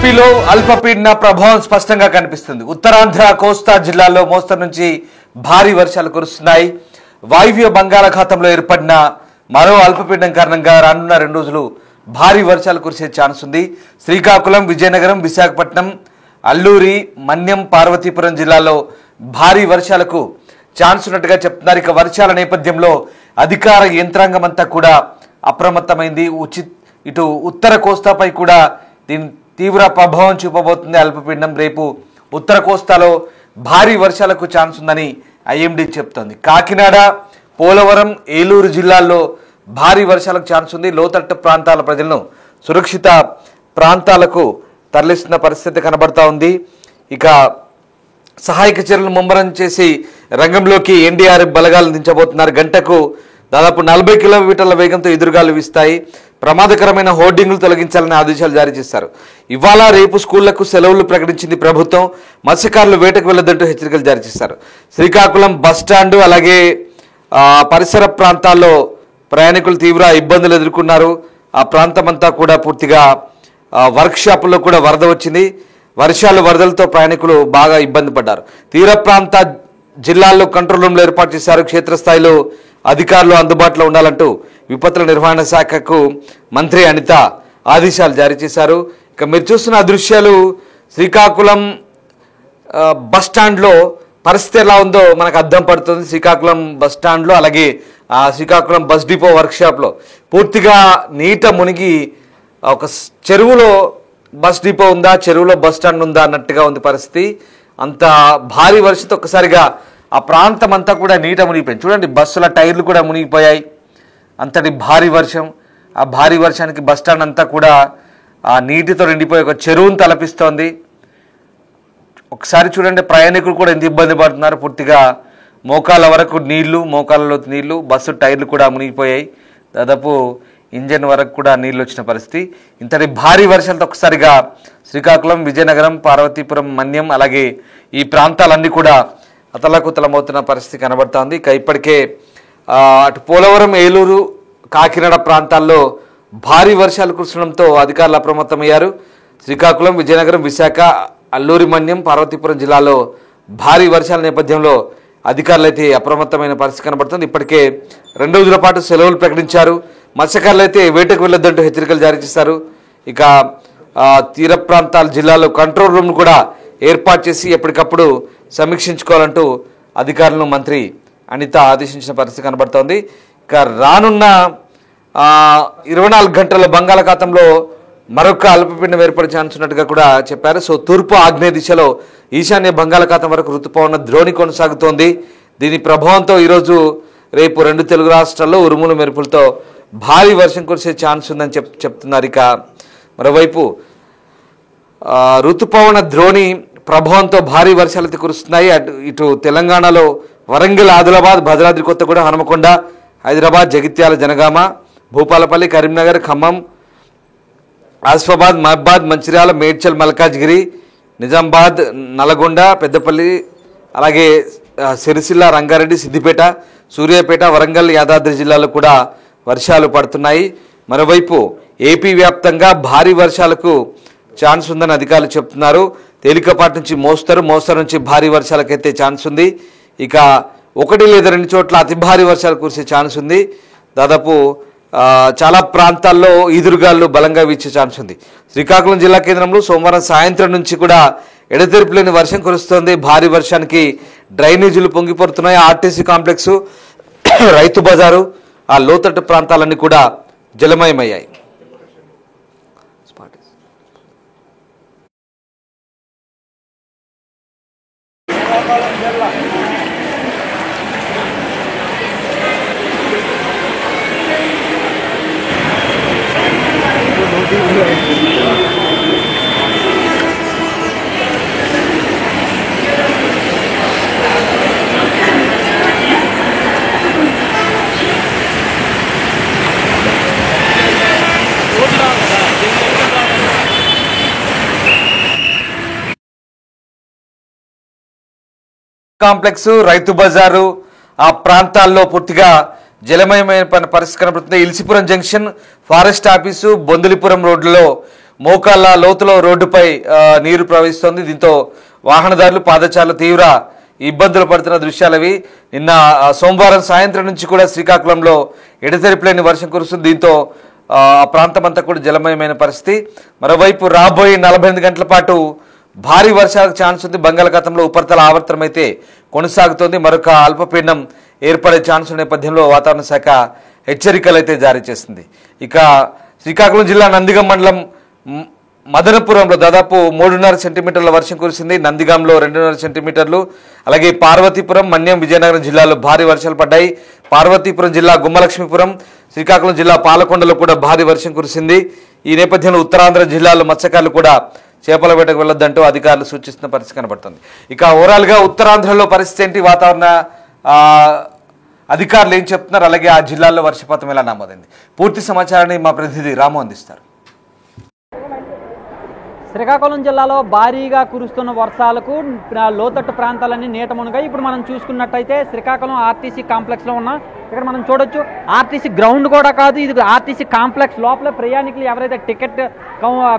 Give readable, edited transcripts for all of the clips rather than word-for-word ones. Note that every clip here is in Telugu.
ఏపీలో అల్పపీడన ప్రభావం స్పష్టంగా కనిపిస్తుంది. ఉత్తరాంధ్ర కోస్తా జిల్లాల్లో మోస్తరు నుంచి భారీ వర్షాలు కురుస్తున్నాయి. వాయువ్య బంగాళాఖాతంలో ఏర్పడిన మరో అల్పపీడనం కారణంగా రానున్న 2 రోజులు భారీ వర్షాలు కురిసే ఛాన్స్ ఉంది. శ్రీకాకుళం, విజయనగరం, విశాఖపట్నం, అల్లూరి, మన్యం, పార్వతీపురం జిల్లాల్లో భారీ వర్షాలకు ఛాన్స్ ఉన్నట్టుగా చెప్తున్నారు. ఇక వర్షాల నేపథ్యంలో అధికార యంత్రాంగం అంతా కూడా అప్రమత్తమైంది. ఇటు ఉత్తర కోస్తాపై కూడా దీని తీవ్ర ప్రభావం చూపబోతుంది అల్పపీడనం. రేపు ఉత్తర కోస్తాలో భారీ వర్షాలకు ఛాన్స్ ఉందని ఐఎండీ చెప్తోంది. కాకినాడ, పోలవరం, ఏలూరు జిల్లాల్లో భారీ వర్షాలకు ఛాన్స్ ఉంది. లోతట్టు ప్రాంతాల ప్రజలను సురక్షిత ప్రాంతాలకు తరలిస్తున్న పరిస్థితి కనబడతా ఉంది. ఇక సహాయక చర్యలు ముమ్మరం చేసి రంగంలోకి ఎన్డీఆర్ఎఫ్ బలగాలు దించబోతున్నారు. గంటకు దాదాపు 40 కిలోమీటర్ల వేగంతో ఎదురుగాలు వీస్తాయి. ప్రమాదకరమైన హోర్డింగ్లు తొలగించాలని ఆదేశాలు జారీ చేశారు. ఇవాళ రేపు స్కూళ్లకు సెలవులు ప్రకటించింది ప్రభుత్వం. మత్స్యకారులు వేటకు వెళ్లొద్దంటూ హెచ్చరికలు జారీ చేశారు. శ్రీకాకుళం బస్టాండు అలాగే పరిసర ప్రాంతాల్లో ప్రయాణికులు తీవ్ర ఇబ్బందులు ఎదుర్కొన్నారు. ఆ ప్రాంతం అంతా కూడా పూర్తిగా వర్క్షాపుల్లో కూడా వరద వచ్చింది. వరదలతో ప్రయాణికులు బాగా ఇబ్బంది పడ్డారు. తీర ప్రాంత జిల్లాల్లో కంట్రోల్ రూమ్లు ఏర్పాటు చేశారు. క్షేత్రస్థాయిలో అధికారులు అందుబాటులో ఉండాలంటూ విపత్తుల నిర్వహణ శాఖకు మంత్రి అనిత ఆదేశాలు జారీ చేశారు. ఇక మీరు చూస్తున్న దృశ్యాలు శ్రీకాకుళం బస్టాండ్లో పరిస్థితి ఎలా ఉందో మనకు అర్థం పడుతుంది. శ్రీకాకుళం బస్టాండ్లో అలాగే శ్రీకాకుళం బస్ డిపో వర్క్షాప్లో పూర్తిగా నీట మునిగి ఒక చెరువులో బస్ డిపో ఉందా, చెరువులో బస్ స్టాండ్ ఉందా అన్నట్టుగా ఉంది పరిస్థితి. అంత భారీ వర్షంతో ఒక్కసారిగా ఆ ప్రాంతం అంతా కూడా నీట మునిగిపోయింది. చూడండి, బస్సుల టైర్లు కూడా మునిగిపోయాయి. అంతటి భారీ వర్షం. ఆ భారీ వర్షానికి బస్ స్టాండ్ అంతా కూడా ఆ నీటితో నిండిపోయి ఒక చెరువును తలపిస్తోంది. ఒకసారి చూడండి, ప్రయాణికులు కూడా ఎంత ఇబ్బంది పడుతున్నారు. పూర్తిగా మోకాళ్ళ వరకు నీళ్లు, మోకాళ్ళలో నీళ్లు, బస్సు టైర్లు కూడా మునిగిపోయాయి. దాదాపు ఇంజన్ వరకు కూడా నీళ్ళు వచ్చిన పరిస్థితి. ఇంతటి భారీ వర్షాలతో ఒకసారిగా శ్రీకాకుళం, విజయనగరం, పార్వతీపురం, మన్యం అలాగే ఈ ప్రాంతాలన్నీ కూడా అతలాకుతలమవుతున్న పరిస్థితి కనబడుతోంది. ఇక ఇప్పటికే అటు పోలవరం, ఏలూరు, కాకినాడ ప్రాంతాల్లో భారీ వర్షాలు కురవడంతో అధికారులు అప్రమత్తమయ్యారు. శ్రీకాకుళం, విజయనగరం, విశాఖ, అల్లూరి, మన్యం, పార్వతీపురం జిల్లాలో భారీ వర్షాల నేపథ్యంలో అధికారులు అయితే అప్రమత్తమైన పరిస్థితి కనబడుతుంది. ఇప్పటికే 2 రోజుల పాటు సెలవులు ప్రకటించారు. మత్స్యకారులు అయితే వేటకు వెళ్లొద్దంటూ హెచ్చరికలు జారీ చేశారు. ఇక తీర ప్రాంతాల జిల్లాలో కంట్రోల్ రూమ్ కూడా ఏర్పాటు చేసి ఎప్పటికప్పుడు సమీక్షించుకోవాలంటూ అధికారులను మంత్రి అనిత ఆదేశించిన పరిస్థితి కనబడుతోంది. ఇక రానున్న 24 గంటల బంగాళాఖాతంలో మరొక అల్పపీడనం ఏర్పడే ఛాన్స్ ఉన్నట్టుగా కూడా చెప్పారు. సో తూర్పు ఆగ్నేయ దిశలో ఈశాన్య బంగాళాఖాతం వరకు ఋతుపవన ద్రోణి కొనసాగుతోంది. దీని ప్రభావంతో ఈరోజు రేపు 2 తెలుగు రాష్ట్రాల్లో ఉరుములు మెరుపులతో భారీ వర్షం కురిసే ఛాన్స్ ఉందని చెప్తున్నారు. ఇక మరోవైపు ఋతుపవన ద్రోణి ప్రభావంతో భారీ వర్షాలు అయితే కురుస్తున్నాయి. ఇటు తెలంగాణలో వరంగల్, ఆదిలాబాద్, భద్రాద్రి కొత్తగూడెం, హనుమకొండ, హైదరాబాద్, జగిత్యాల, జనగామ, భూపాలపల్లి, కరీంనగర్, ఖమ్మం, ఆసిఫాబాద్, మహబాద్, మంచిర్యాల, మేడ్చల్, మల్కాజ్గిరి, నిజామాబాద్, నల్గొండ, పెద్దపల్లి అలాగే సిరిసిల్ల, రంగారెడ్డి, సిద్దిపేట, సూర్యాపేట, వరంగల్, యాదాద్రి జిల్లాలో కూడా వర్షాలు పడుతున్నాయి. మరోవైపు ఏపీ వ్యాప్తంగా భారీ వర్షాలకు ఛాన్స్ ఉందని అధికారులు చెప్తున్నారు. తేలికపాటి నుంచి మోస్తరు నుంచి భారీ వర్షాలకైతే ఛాన్స్ ఉంది. ఇక 1 లేదా 2 చోట్ల అతి భారీ వర్షాలు కురిసే ఛాన్స్ ఉంది. దాదాపు చాలా ప్రాంతాల్లో ఈదురుగాలు బలంగా వీచే ఛాన్స్ ఉంది. శ్రీకాకుళం జిల్లా కేంద్రంలో సోమవారం సాయంత్రం నుంచి కూడా ఎడతెరిపి లేని వర్షం కురుస్తోంది. భారీ వర్షానికి డ్రైనేజీలు పొంగిపడుతున్నాయి. ఆర్టీసీ కాంప్లెక్స్, రైతు బజారు, ఆ లోతట్టు ప్రాంతాలన్నీ కూడా జలమయమయ్యాయి. కాంప్లెక్స్, రైతు బజారు ఆ ప్రాంతాల్లో పూర్తిగా జలమయమైన పరిస్థితి కనబడుతుంది. ఇల్సిపురం జంక్షన్, ఫారెస్ట్ ఆఫీసు, బొందులిపురం రోడ్లలో మోకాళ్ళ లోతులో రోడ్డుపై నీరు ప్రవహిస్తోంది. దీంతో వాహనదారులు పాదచారులు తీవ్ర ఇబ్బందులు పడుతున్న దృశ్యాలవి. నిన్న సోమవారం సాయంత్రం నుంచి కూడా శ్రీకాకుళంలో ఎడతెరిపిలేని వర్షం కురుస్తుంది. దీంతో ఆ ప్రాంతం అంతా కూడా జలమయమైన పరిస్థితి. మరోవైపు రాబోయే 48 గంటల పాటు భారీ వర్షాలకు ఛాన్స్ ఉంది. బంగాళాఖాతంలో ఉపరితల ఆవర్తనం అయితే కొనసాగుతోంది. మరొక అల్పపీడనం ఏర్పడే ఛాన్స్ ఉన్న నేపథ్యంలో వాతావరణ శాఖ హెచ్చరికలు అయితే జారీ చేసింది. ఇక శ్రీకాకుళం జిల్లా నందిగం మండలం మదనపురంలో దాదాపు 3.5 సెంటీమీటర్ల వర్షం కురిసింది. నందిగాంలో 2.5 సెంటీమీటర్లు. అలాగే పార్వతీపురం, మన్యం, విజయనగరం జిల్లాలో భారీ వర్షాలు పడ్డాయి. పార్వతీపురం జిల్లా గుమ్మలక్ష్మీపురం, శ్రీకాకుళం జిల్లా పాలకొండలో కూడా భారీ వర్షం కురిసింది. ఈ నేపథ్యంలో ఉత్తరాంధ్ర జిల్లాలో మత్స్యకారులు కూడా చేపల వేటకు వెళ్ళొద్దంటూ అధికారులు సూచిస్తున్న పరిస్థితి కనబడుతుంది. ఇక ఓవరాల్గా ఉత్తరాంధ్రలో పరిస్థితి ఏంటి, వాతావరణ అధికారులు ఏం చెప్తున్నారు, అలాగే ఆ జిల్లాల్లో వర్షపాతం ఎలా నమోదైంది, పూర్తి సమాచారాన్ని మా ప్రతినిధి రాము అందిస్తారు. శ్రీకాకుళం జిల్లాలో భారీగా కురుస్తున్న వర్షాలకు లోతట్టు ప్రాంతాలన్నీ నీట మునిగాయి. ఇప్పుడు మనం చూసుకున్నట్టయితే శ్రీకాకుళం ఆర్టీసీ కాంప్లెక్స్లో ఉన్న ఇక్కడ మనం చూడొచ్చు, ఆర్టీసీ గ్రౌండ్ కూడా కాదు, ఇది ఆర్టీసీ కాంప్లెక్స్ లోపల ప్రయాణికులు ఎవరైతే టికెట్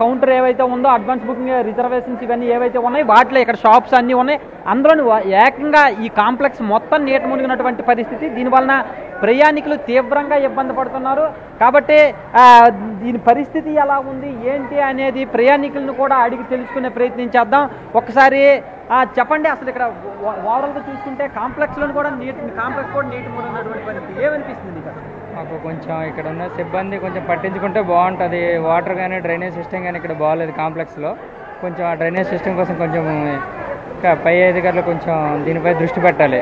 కౌంటర్ ఏవైతే ఉందో, అడ్వాన్స్ బుకింగ్, రిజర్వేషన్స్ ఇవన్నీ ఏవైతే ఉన్నాయి వాటిలో ఇక్కడ షాప్స్ అన్నీ ఉన్నాయి. అందులోని ఏకంగా ఈ కాంప్లెక్స్ మొత్తం నీట మునిగినటువంటి పరిస్థితి. దీనివలన ప్రయాణికులు తీవ్రంగా ఇబ్బంది పడుతున్నారు. కాబట్టి దీని పరిస్థితి ఎలా ఉంది ఏంటి అనేది ప్రయాణికులను కూడా అడిగి తెలుసుకునే ప్రయత్నం చేద్దాం. ఒకసారి చెప్పండి, అసలు ఇక్కడ ఓవరాల్గా చూసుకుంటే కాంప్లెక్స్లో కూడా కాంప్లెక్స్ కూడా నీటి మునిగినటువంటి పరిస్థితి ఏమనిపిస్తుంది? మాకు కొంచెం ఇక్కడ ఉన్న సిబ్బంది కొంచెం పట్టించుకుంటే బాగుంటుంది. వాటర్ కానీ డ్రైనేజ్ సిస్టమ్ కానీ ఇక్కడ బాగాలేదు కాంప్లెక్స్లో. కొంచెం ఆ డ్రైనేజ్ సిస్టమ్ కోసం కొంచెం పై అధికారులు కొంచెం దీనిపై దృష్టి పెట్టాలి.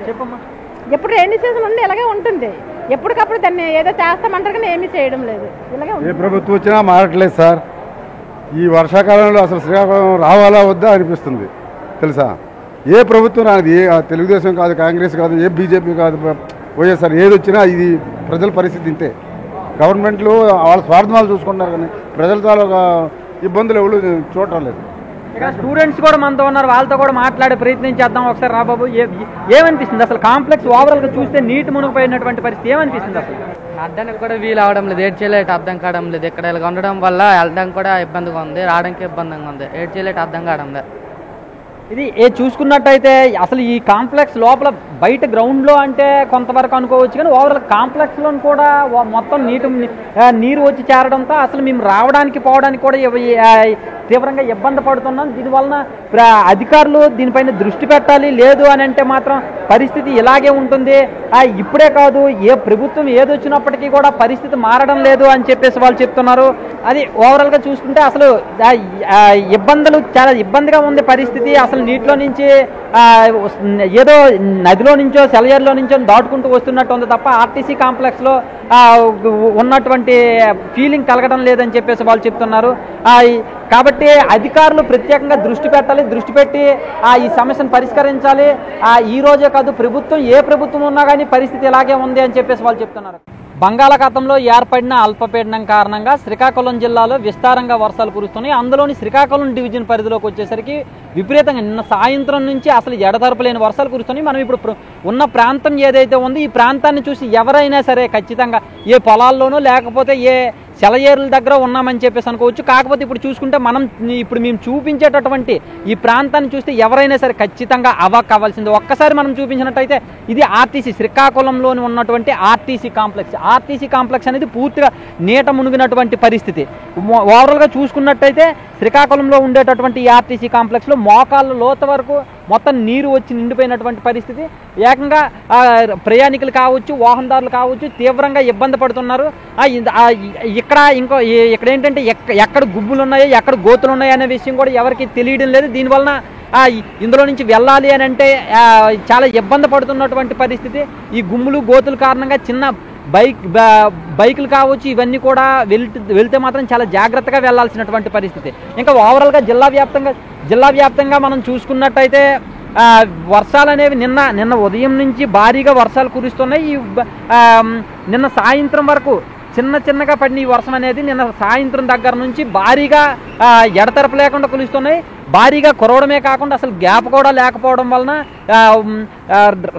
చెప్పమ్మా. ఎప్పుడు రైనీ సీజన్ ఉండి ఇలాగే ఉంటుంది. ఎప్పటికప్పుడు దాన్ని ఏదో చేస్తామంటారు కానీ ఏమీ చేయడం లేదు. ఇలాగే ఏ ప్రభుత్వం వచ్చినా మారట్లేదు సార్. ఈ వర్షాకాలంలో అసలు శ్రీకాకుళం రావాలా వద్దా అనిపిస్తుంది తెలుసా. ఏ ప్రభుత్వం రాదు, ఏ తెలుగుదేశం కాదు, కాంగ్రెస్ కాదు, ఏ బీజేపీ కాదు, వైఎస్ఆర్ ఏది వచ్చినా ఇది ప్రజల పరిస్థితి ఇంతే. గవర్నమెంట్లు వాళ్ళ స్వార్థాలు చూసుకుంటారు కానీ ప్రజల తాలూకా ఇబ్బందులు ఎవరు చూడటం లేదు. ఇక్కడ స్టూడెంట్స్ కూడా మనతో ఉన్నారు, వాళ్ళతో కూడా మాట్లాడే ప్రయత్నం చేద్దాం. ఒకసారి రాబాబు, ఏమనిపిస్తుంది అసలు కాంప్లెక్స్ ఓవరాల్గా చూస్తే నీటి మునిగిపోయినటువంటి పరిస్థితి ఏమనిపిస్తుంది? అసలు అడ్డానికి కూడా వీలు అవడం లేదు, ఏడ్ చేయలేట్ అర్థం కావడం లేదు. ఇక్కడ ఇలా ఉండడం వల్ల వెళ్ళడానికి కూడా ఇబ్బందిగా ఉంది, రావడానికి ఇబ్బందిగా ఉంది, ఏడ్ చేయలేట్ అర్థం కావడం లేదు. ఇది చూసుకున్నట్టయితే అసలు ఈ కాంప్లెక్స్ లోపల బయట గ్రౌండ్లో అంటే కొంతవరకు అనుకోవచ్చు, కానీ ఓవరాల్ కాంప్లెక్స్లో కూడా మొత్తం నీరు వచ్చి చేరడంతో అసలు మేము రావడానికి పోవడానికి కూడా తీవ్రంగా ఇబ్బంది పడుతున్నాం. దీనివలన అధికారులు దీనిపైన దృష్టి పెట్టాలి. లేదు అని అంటే మాత్రం పరిస్థితి ఇలాగే ఉంటుంది. ఇప్పుడే కాదు, ఏ ప్రభుత్వం ఏదొచ్చినప్పటికీ కూడా పరిస్థితి మారడం లేదు అని చెప్పేసి వాళ్ళు చెప్తున్నారు. అది ఓవరాల్గా చూసుకుంటే అసలు ఇబ్బందులు చాలా ఇబ్బందిగా ఉంది పరిస్థితి. అసలు నీటిలో నుంచి ఏదో నదిలో నుంచో సెలయర్లో నుంచో దాటుకుంటూ వస్తున్నట్టు ఉంది తప్ప ఆర్టీసీ కాంప్లెక్స్లో ఉన్నటువంటి ఫీలింగ్ కలగడం లేదని చెప్పేసి వాళ్ళు చెప్తున్నారు. కాబట్టి అధికారులు ప్రత్యేకంగా దృష్టి పెట్టాలి, దృష్టి పెట్టి ఈ సమస్యను పరిష్కరించాలి. ఈ రోజే కాదు, ప్రభుత్వం ఏ ప్రభుత్వం ఉన్నా కానీ పరిస్థితి ఇలాగే ఉంది అని చెప్పేసి వాళ్ళు చెప్తున్నారు. బంగాళాఖాతంలో ఏర్పడిన అల్పపీడనం కారణంగా శ్రీకాకుళం జిల్లాలో విస్తారంగా వర్షాలు కురుస్తున్నాయి. అందులోని శ్రీకాకుళం డివిజన్ పరిధిలోకి వచ్చేసరికి విపరీతంగా నిన్న సాయంత్రం నుంచి అసలు ఎడతెరపలేని వర్షాలు కురుస్తున్నాయి. మనం ఇప్పుడు ఉన్న ప్రాంతం ఏదైతే ఉందో ఈ ప్రాంతాన్ని చూసి ఎవరైనా సరే ఖచ్చితంగా ఏ పొలాల్లోనూ లేకపోతే ఏ సెలయేరుల దగ్గర ఉన్నామని చెప్పేసి అనుకోవచ్చు. కాకపోతే ఇప్పుడు చూసుకుంటే ఇప్పుడు మేము చూపించేటటువంటి ఈ ప్రాంతాన్ని చూస్తే ఎవరైనా సరే ఖచ్చితంగా అవాక్ అవ్వాల్సింది. ఒక్కసారి మనం చూపించినట్టయితే ఇది ఆర్టీసీ శ్రీకాకుళంలోని ఉన్నటువంటి ఆర్టీసీ కాంప్లెక్స్. ఆర్టీసీ కాంప్లెక్స్ అనేది పూర్తిగా నీట మునిగినటువంటి పరిస్థితి. ఓవరాల్గా చూసుకున్నట్టయితే శ్రీకాకుళంలో ఉండేటటువంటి ఈ ఆర్టీసీ కాంప్లెక్స్లో మోకాళ్ళ లోతు వరకు మొత్తం నీరు వచ్చి నిండిపోయినటువంటి పరిస్థితి. ఏకంగా ప్రయాణికులు కావచ్చు, వాహనదారులు కావచ్చు తీవ్రంగా ఇబ్బంది పడుతున్నారు. ఇక్కడ ఏంటంటే ఎక్కడ గుబ్బులు ఉన్నాయో ఎక్కడ గోతులు ఉన్నాయో అనే విషయం కూడా ఎవరికి తెలియడం లేదు. దీనివలన ఇందులో నుంచి వెళ్ళాలి అని అంటే చాలా ఇబ్బంది పడుతున్నటువంటి పరిస్థితి. ఈ గుమ్ములు గోతుల కారణంగా చిన్న బైకులు కావచ్చు ఇవన్నీ కూడా వెళ్తే మాత్రం చాలా జాగ్రత్తగా వెళ్లాల్సినటువంటి పరిస్థితి. ఇంకా ఓవరాల్గా జిల్లా వ్యాప్తంగా మనం చూసుకున్నట్టయితే వర్షాలు అనేవి నిన్న ఉదయం నుంచి భారీగా వర్షాలు కురుస్తున్నాయి. నిన్న సాయంత్రం వరకు చిన్నగా పడిన ఈ వర్షం అనేది నిన్న సాయంత్రం దగ్గర నుంచి భారీగా ఎడతెరపు లేకుండా కురుస్తున్నాయి. భారీగా కురవడమే కాకుండా అసలు గ్యాప్ కూడా లేకపోవడం వలన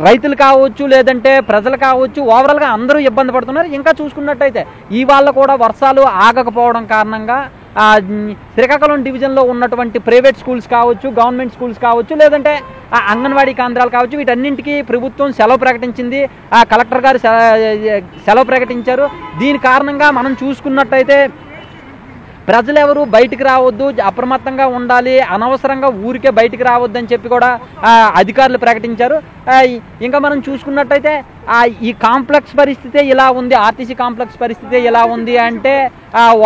రైతులు కావచ్చు, లేదంటే ప్రజలు కావచ్చు, ఓవరాల్గా అందరూ ఇబ్బంది పడుతున్నారు. ఇంకా చూసుకున్నట్టయితే ఇవాళ కూడా వర్షాలు ఆగకపోవడం కారణంగా శ్రీకాకుళం డివిజన్లో ఉన్నటువంటి ప్రైవేట్ స్కూల్స్ కావచ్చు, గవర్నమెంట్ స్కూల్స్ కావచ్చు, లేదంటే అంగన్వాడీ కేంద్రాలు కావచ్చు, వీటన్నింటికీ ప్రభుత్వం సెలవు ప్రకటించింది. కలెక్టర్ గారు సెలవు ప్రకటించారు. దీని కారణంగా మనం చూసుకున్నట్టయితే ప్రజలు ఎవరు బయటికి రావద్దు, అప్రమత్తంగా ఉండాలి, అనవసరంగా ఊరికే బయటికి రావద్దు అని చెప్పి కూడా అధికారులు ప్రకటించారు. ఇంకా మనం చూసుకున్నట్టయితే ఈ కాంప్లెక్స్ పరిస్థితే ఇలా ఉంది, ఆర్టీసీ కాంప్లెక్స్ పరిస్థితే ఇలా ఉంది అంటే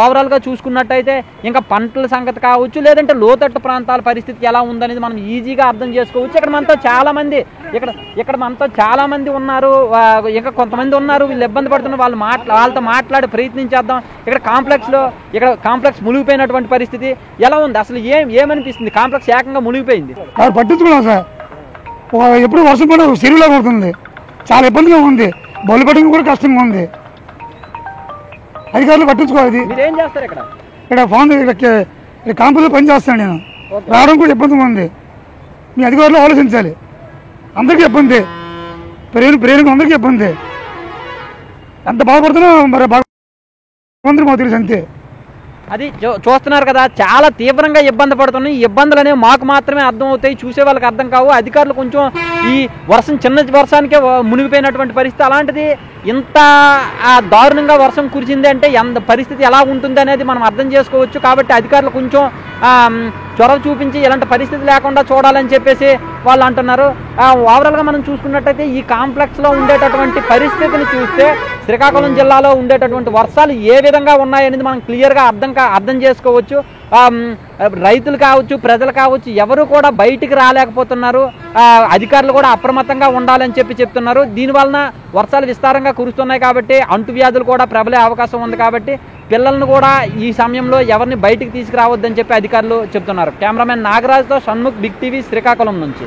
ఓవరాల్గా చూసుకున్నట్టయితే ఇంకా పంటల సంగతి కావచ్చు, లేదంటే లోతట్టు ప్రాంతాల పరిస్థితి ఎలా ఉందనేది మనం ఈజీగా అర్థం చేసుకోవచ్చు. ఇక్కడ మనతో చాలా మంది ఉన్నారు, ఇంకా కొంతమంది ఉన్నారు వీళ్ళు ఇబ్బంది పడుతున్నారు. వాళ్ళతో మాట్లాడి ప్రయత్నించేద్దాం. ఇక్కడ కాంప్లెక్స్ మునిగిపోయినటువంటి పరిస్థితి ఎలా ఉంది, అసలు ఏమనిపిస్తుంది? కాంప్లెక్స్ ఏకంగా మునిగిపోయింది. పట్టించుకున్నాం సార్, ఎప్పుడు వర్షం పడ చెరువులా పడుతుంది, చాలా ఇబ్బందిగా ఉంది, బొల్లు పెట్టడం కూడా కష్టంగా ఉంది. అధికారులు పట్టించుకోవాలి. మీరేం చేస్తారు ఇక్కడ? ఇక్కడ కాంపౌండ్లో పని చేస్తాను నేను, రావడం కూడా ఇబ్బందిగా ఉంది. మీ అధికారులు ఆలోచించాలి. అందరికీ ఇబ్బంది, ప్రేరణకు అందరికీ ఇబ్బంది. ఎంత బాధపడుతున్నా మరి బాగుంది మాకు తెలుసు అంతే. అది చూస్తున్నారు కదా, చాలా తీవ్రంగా ఇబ్బంది పడుతున్నాయి. ఈ ఇబ్బందులు అనేవి మాకు మాత్రమే అర్థం అవుతాయి, చూసే వాళ్ళకి అర్థం కావు. అధికారులు కొంచెం ఈ చిన్న వర్షానికే మునిగిపోయినటువంటి పరిస్థితి, అలాంటిది ఇంత దారుణంగా వర్షం కురిసింది అంటే ఎంత పరిస్థితి ఎలా ఉంటుంది అనేది మనం అర్థం చేసుకోవచ్చు. కాబట్టి అధికారులు కొంచెం చొరవ చూపించి ఇలాంటి పరిస్థితి లేకుండా చూడాలని చెప్పేసి వాళ్ళు అంటున్నారు. ఓవరాల్గా మనం చూసుకున్నట్టయితే ఈ కాంప్లెక్స్లో ఉండేటటువంటి పరిస్థితిని చూస్తే శ్రీకాకుళం జిల్లాలో ఉండేటటువంటి వర్షాలు ఏ విధంగా ఉన్నాయనేది మనం క్లియర్గా అర్థం చేసుకోవచ్చు. రైతులు కావచ్చు, ప్రజలు కావచ్చు, ఎవరు కూడా బయటికి రాలేకపోతున్నారు. అధికారులు కూడా అప్రమత్తంగా ఉండాలని చెప్తున్నారు. దీనివలన వర్షాలు విస్తారంగా కురుస్తున్నాయి కాబట్టి అంటువ్యాధులు కూడా ప్రబలే అవకాశం ఉంది. కాబట్టి పిల్లలను కూడా ఈ సమయంలో ఎవరిని బయటికి తీసుకురావద్దని చెప్పి అధికారులు చెప్తున్నారు. కెమెరామెన్ నాగరాజ్తో షణ్ముఖ్, బిగ్ టీవీ, శ్రీకాకుళం నుంచి.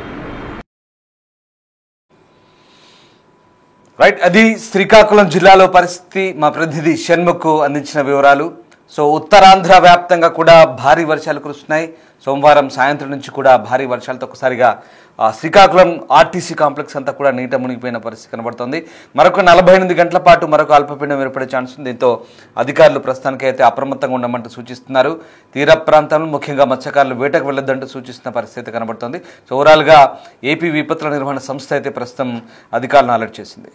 రైట్, అది శ్రీకాకుళం జిల్లాలో పరిస్థితి. మా ప్రతినిధి షణ్ముఖ్ అందించిన వివరాలు. సో ఉత్తరాంధ్ర వ్యాప్తంగా కూడా భారీ వర్షాలు కురుస్తున్నాయి. సోమవారం సాయంత్రం నుంచి కూడా భారీ వర్షాలతో ఒకసారిగా శ్రీకాకుళం ఆర్టీసీ కాంప్లెక్స్ అంతా కూడా నీట మునిగిపోయిన పరిస్థితి కనబడుతోంది. మరొక 48 గంటల పాటు మరొక అల్పపీడనం ఏర్పడే ఛాన్స్ ఉంది. దీంతో అధికారులు ప్రస్తుతానికి అయితే అప్రమత్తంగా ఉండమంటూ సూచిస్తున్నారు. తీర ప్రాంతంలో ముఖ్యంగా మత్స్యకారులు వేటకు వెళ్లొద్దంటూ సూచిస్తున్న పరిస్థితి కనబడుతోంది. సో ఓవరాల్గా ఏపీ విపత్తుల నిర్వహణ సంస్థ అయితే ప్రస్తుతం అధికారులను అలర్ట్ చేసింది.